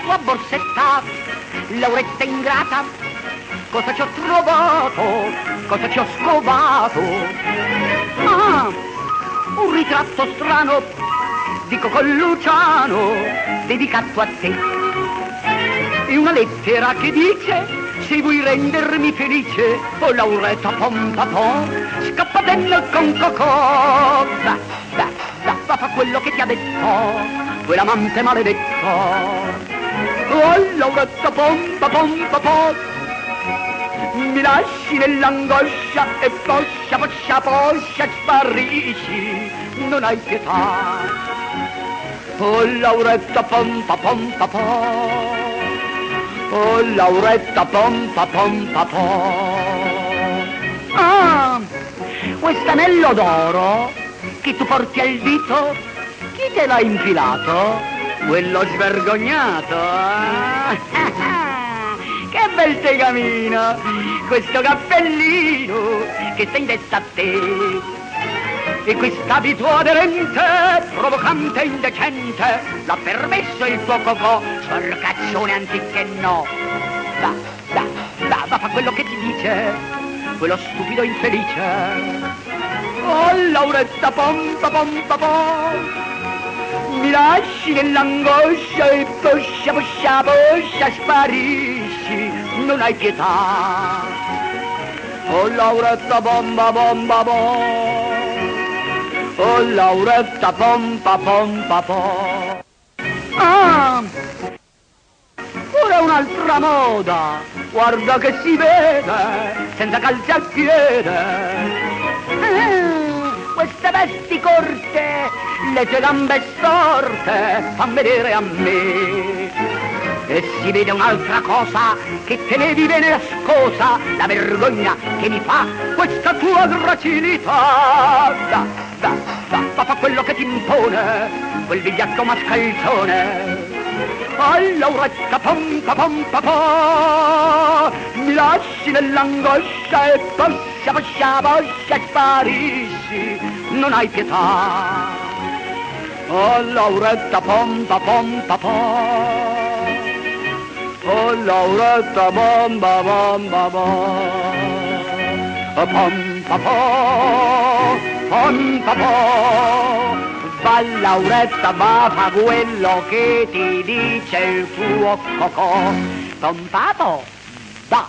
tua borsetta, Lauretta ingrata, cosa ci ho trovato, cosa ci ho scovato? Ah, un ritratto strano di Coco Luciano, dedicato a te. E una lettera che dice: se vuoi rendermi felice, oh Lauretta pompapò, scappatenna con Cocò. Va, fa quello che ti ha detto quell'amante maledetto. Oh Lauretta pompapò, mi lasci nell'angoscia e poscia sparisci, non hai pietà. Oh Lauretta pompapò, oh Lauretta pompapò. Ah, questo anello d'oro che tu porti al dito, chi te l'ha infilato? Quello svergognato. Che bel tegamino, questo cappellino che sta in testa a te. E quest'abito aderente, provocante e indecente, l'ha permesso il tuo Cocò, sorcaccione anziché no. Va, fa quello che ti dice quello stupido infelice. Oh Lauretta pompapò, mi lasci nell'angoscia e poscia sparisci, non hai pietà. Oh Lauretta pompapò, oh Lauretta pompapò. Ah, ora un'altra moda, guarda che si vede, senza calzi al piede. Queste vesti corte, le tue gambe storte, fan vedere a me. E si vede un'altra cosa che tenevi bene nascosa, la vergogna che mi fa questa tua gracilità. Va, fa quello che ti impone quel vigliacco mascalzone. Oh Lauretta pompapò, mi lasci nell'angoscia e poscia sparisci, non hai pietà. Oh Lauretta pompapò, oh Lauretta pompapò, va Lauretta, va, fa quello che ti dice il tuo Cocò. Pompato, va.